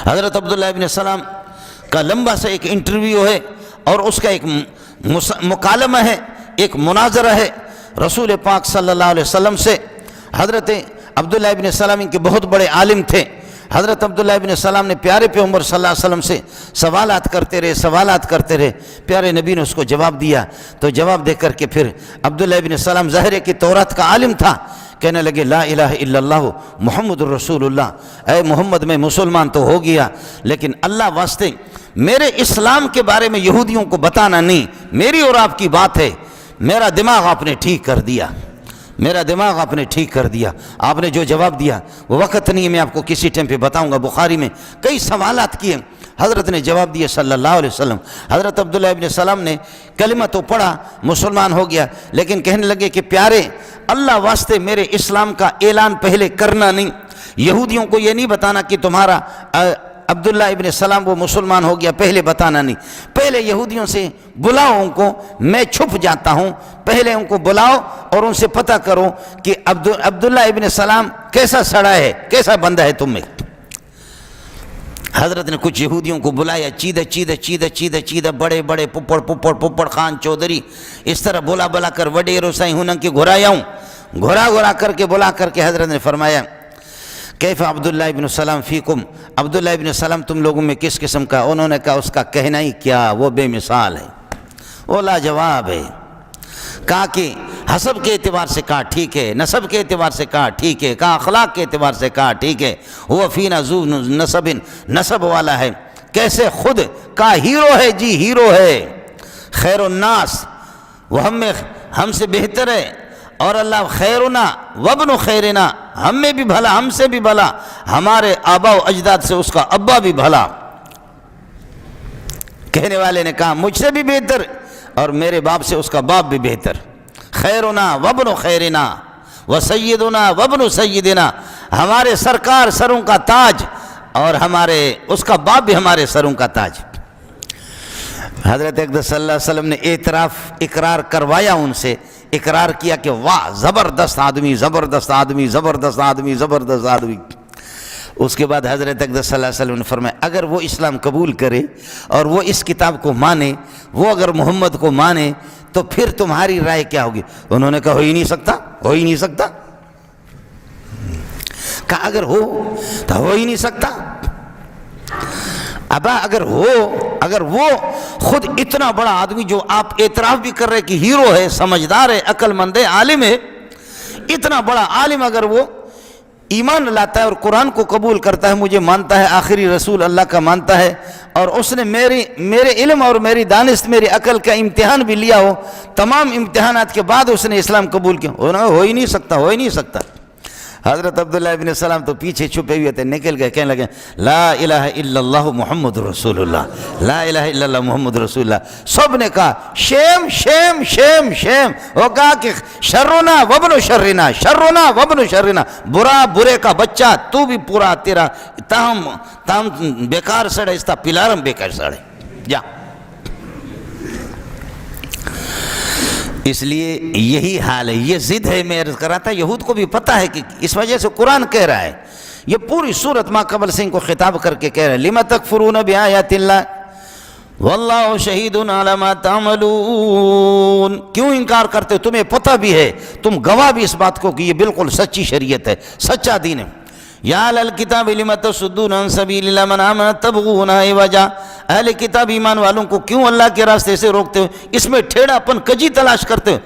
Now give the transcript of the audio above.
حضرت عبداللہ ابن سلام کا لمبا سا ایک انٹرویو ہے اور اس کا ایک مکالمہ ہے، ایک مناظرہ ہے رسول پاک صلی اللہ علیہ وسلم سے۔ حضرت عبداللہ ابن سلام ان کے بہت بڑے عالم تھے۔ حضرت عبداللہ ابن سلام نے پیارے پیغمبر صلی اللہ علیہ وسلم سے سوالات کرتے رہے، پیارے نبی نے اس کو جواب دیا، تو جواب دے کر کے پھر عبداللہ ابن سلام ظاہر ہے کہ تورات کا عالم تھا، کہنے لگے لا الہ الا اللہ محمد الرسول اللہ، اے محمد میں مسلمان تو ہو گیا، لیکن اللہ واسطے میرے اسلام کے بارے میں یہودیوں کو بتانا نہیں، میری اور آپ کی بات ہے، میرا دماغ آپ نے ٹھیک کر دیا، آپ نے جو جواب دیا وہ وقت نہیں ہے، میں آپ کو کسی ٹائم پہ بتاؤں گا۔ بخاری میں کئی سوالات کیے، حضرت نے جواب دیا صلی اللہ علیہ وسلم۔ حضرت عبداللہ ابن سلام نے کلمہ تو پڑھا، مسلمان ہو گیا، لیکن کہنے لگے کہ پیارے اللہ واسطے میرے اسلام کا اعلان پہلے کرنا نہیں، یہودیوں کو یہ نہیں بتانا کہ تمہارا عبداللہ ابن سلام وہ مسلمان ہو گیا، پہلے بتانا نہیں، پہلے یہودیوں سے بلاؤ ان کو، میں چھپ جاتا ہوں، پہلے ان کو بلاؤ اور ان سے پتہ کرو کہ عبداللہ ابن سلام کیسا سڑا ہے، کیسا بندہ ہے تم میں۔ حضرت نے کچھ یہودیوں کو بلایا، چیدہ بڑے بڑے پپڑ خان چودھری، اس طرح بلا کر وڈیرو سائیں ہنن کے گھرا کر کے بلا کر کے حضرت نے فرمایا کیف عبداللہ ابن سلام فیکم، عبداللہ ابن سلام تم لوگوں میں کس قسم کا؟ انہوں نے کہا اس کا کہنا ہی کیا، وہ بے مثال ہے، وہ لاجواب ہے۔ کہا کہ حسب کے اعتبار سے کہا ٹھیک ہے، نسب کے اعتبار سے کہا ٹھیک ہے، کہا اخلاق کے اعتبار سے کہا ٹھیک ہے، وہ فینا ذو نسب والا ہے، کیسے خود کہا ہیرو ہے، جی ہیرو ہے، خیر الناس، وہ ہم سے بہتر ہے، اور اللہ خیرنا وابن خیرنا، ہم میں بھی بھلا، ہم سے بھی بھلا، ہمارے آبا و اجداد سے اس کا ابا بھی بھلا۔ کہنے والے نے کہا مجھ سے بھی بہتر اور میرے باپ سے اس کا باپ بھی بہتر، خیرنا وابن خیرنا وسیدنا وابن سیدنا، ہمارے سرکار سروں کا تاج اور ہمارے اس کا باپ بھی ہمارے سروں کا تاج۔ حضرت اقدس صلی اللہ علیہ وسلم نے اقرار کروایا، ان سے اقرار کیا کہ واہ زبردست آدمی۔ اس کے بعد حضرت اقدس صلی اللہ علیہ وسلم نے فرمایا اگر وہ اسلام قبول کرے اور وہ اس کتاب کو مانے، وہ اگر محمد کو مانے تو پھر تمہاری رائے کیا ہوگی؟ انہوں نے کہا ہو ہی نہیں سکتا، کہا اگر ہو تو ہو ہی نہیں سکتا، ابا اگر وہ خود اتنا بڑا آدمی جو آپ اعتراف بھی کر رہے کہ ہیرو ہے، سمجھدار ہے، عقل مند ہے، عالم ہے، اتنا بڑا عالم اگر وہ ایمان لاتا ہے اور قرآن کو قبول کرتا ہے، مجھے مانتا ہے، آخری رسول اللہ کا مانتا ہے، اور اس نے میرے علم اور میری دانست، میری عقل کا امتحان بھی لیا ہو، تمام امتحانات کے بعد اس نے اسلام قبول کیا، ہو ہی نہیں سکتا۔ حضرت عبداللہ ابن سلام تو پیچھے چھپے ہوئے تھے، نکل گئے، کہنے لگے لا الہ الا اللہ محمد رسول اللہ، لا الہ الا اللہ محمد رسول اللہ۔ سب نے کہا شیم، وہ کہا کہ شرنا وابن شرنا، برے کا بچہ، تو بھی پورا تیرا تاہم بیکار سڑے، اس تا پلارم بیکار سڑے، جا۔ اس لیے یہی حال ہے، یہ ضد ہے، میں عرض کر رہا تھا یہود کو بھی پتہ ہے کہ اس وجہ سے قرآن کہہ رہا ہے، یہ پوری سورت ما قبل سے ان کو خطاب کر کے کہہ رہا ہے لِمَ تَكْفُرُونَ بِآيَاتِ اللَّهِ وَاللَّهُ شَهِيدٌ عَلَى مَا تَعْمَلُونَ، کیوں انکار کرتے ہو؟ تمہیں پتہ بھی ہے، تم گواہ بھی اس بات کو کہ یہ بالکل سچی شریعت ہے، سچا دین ہے۔ یا اہل الکتاب لم تصدون عن سبیل اللہ من آمن تبغونها عوجا، اہل کتاب ایمان والوں کو کیوں اللہ کے راستے سے روکتے ہو؟ اس میں ٹھیڑا پن کجی تلاش کرتے ہو؟